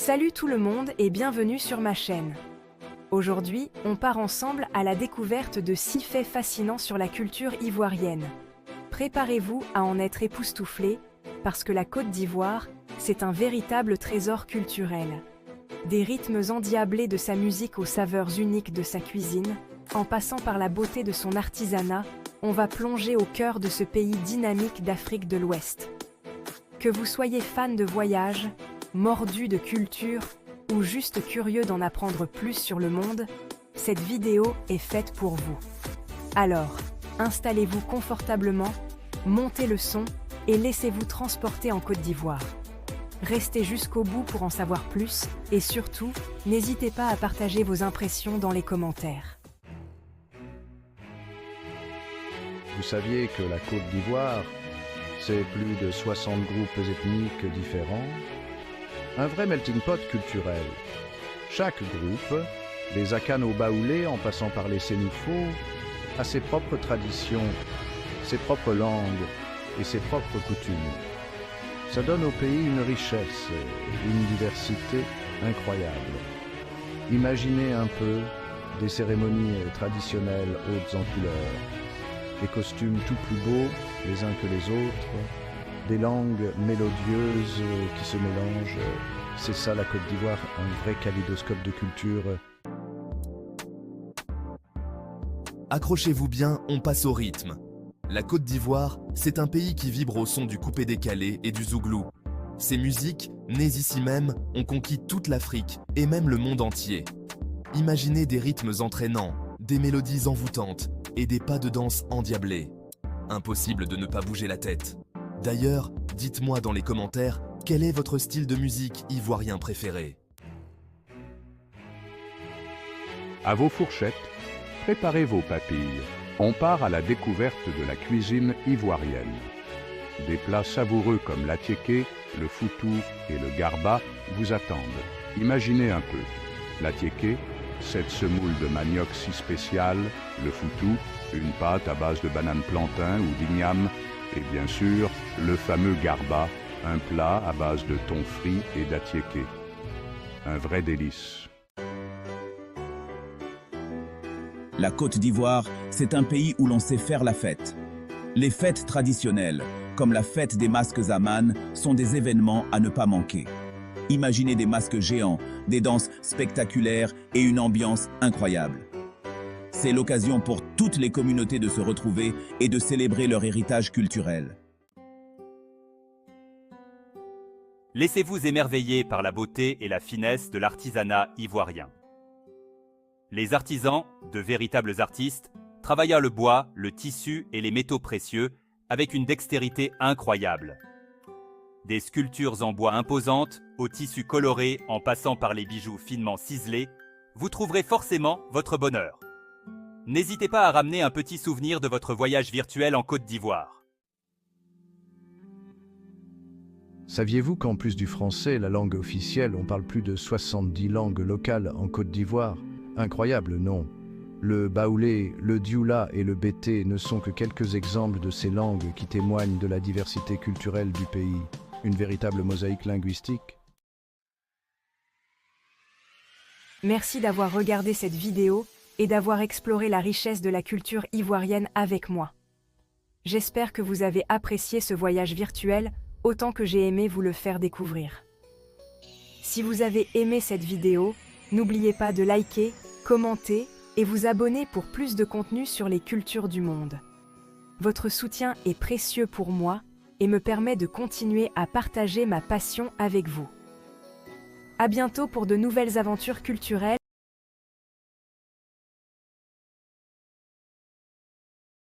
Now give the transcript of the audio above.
Salut tout le monde et bienvenue sur ma chaîne. Aujourd'hui, on part ensemble à la découverte de 6 faits fascinants sur la culture ivoirienne. Préparez-vous à en être époustouflés, parce que la Côte d'Ivoire, c'est un véritable trésor culturel. Des rythmes endiablés de sa musique aux saveurs uniques de sa cuisine, en passant par la beauté de son artisanat, on va plonger au cœur de ce pays dynamique d'Afrique de l'Ouest. Que vous soyez fan de voyage, mordu de culture ou juste curieux d'en apprendre plus sur le monde, cette vidéo est faite pour vous. Alors, installez-vous confortablement, montez le son et laissez-vous transporter en Côte d'Ivoire. Restez jusqu'au bout pour en savoir plus et surtout, n'hésitez pas à partager vos impressions dans les commentaires. Vous saviez que la Côte d'Ivoire, c'est plus de 60 groupes ethniques différents? Un vrai melting pot culturel. Chaque groupe, des Akano Baoulé en passant par les Sénoufo, a ses propres traditions, ses propres langues et ses propres coutumes. Ça donne au pays une richesse, une diversité incroyable. Imaginez un peu des cérémonies traditionnelles hautes en couleurs, des costumes tout plus beaux les uns que les autres, des langues mélodieuses qui se mélangent. C'est ça la Côte d'Ivoire, un vrai kaléidoscope de culture. Accrochez-vous bien, on passe au rythme. La Côte d'Ivoire, c'est un pays qui vibre au son du coupé-décalé et du zouglou. Ces musiques, nées ici même, ont conquis toute l'Afrique et même le monde entier. Imaginez des rythmes entraînants, des mélodies envoûtantes et des pas de danse endiablés. Impossible de ne pas bouger la tête. D'ailleurs, dites-moi dans les commentaires quel est votre style de musique ivoirien préféré. À vos fourchettes, préparez vos papilles. On part à la découverte de la cuisine ivoirienne. Des plats savoureux comme l'attiéké, le foutou et le garba vous attendent. Imaginez un peu. L'attiéké, cette semoule de manioc si spéciale, le foutou, une pâte à base de banane plantain ou d'igname, et bien sûr, le fameux garba, un plat à base de thon frit et d'attiéké. Un vrai délice. La Côte d'Ivoire, c'est un pays où l'on sait faire la fête. Les fêtes traditionnelles, comme la fête des masques Aman, sont des événements à ne pas manquer. Imaginez des masques géants, des danses spectaculaires et une ambiance incroyable. C'est l'occasion pour toutes les communautés de se retrouver et de célébrer leur héritage culturel. Laissez-vous émerveiller par la beauté et la finesse de l'artisanat ivoirien. Les artisans, de véritables artistes, travaillent le bois, le tissu et les métaux précieux avec une dextérité incroyable. Des sculptures en bois imposantes, aux tissus colorés en passant par les bijoux finement ciselés, vous trouverez forcément votre bonheur. N'hésitez pas à ramener un petit souvenir de votre voyage virtuel en Côte d'Ivoire. Saviez-vous qu'en plus du français, la langue officielle, on parle plus de 70 langues locales en Côte d'Ivoire? Incroyable, non? Le baoulé, le dioula et le bété ne sont que quelques exemples de ces langues qui témoignent de la diversité culturelle du pays. Une véritable mosaïque linguistique. Merci d'avoir regardé cette vidéo et d'avoir exploré la richesse de la culture ivoirienne avec moi. J'espère que vous avez apprécié ce voyage virtuel autant que j'ai aimé vous le faire découvrir. Si vous avez aimé cette vidéo, n'oubliez pas de liker, commenter et vous abonner pour plus de contenu sur les cultures du monde. Votre soutien est précieux pour moi et me permet de continuer à partager ma passion avec vous. À bientôt pour de nouvelles aventures culturelles.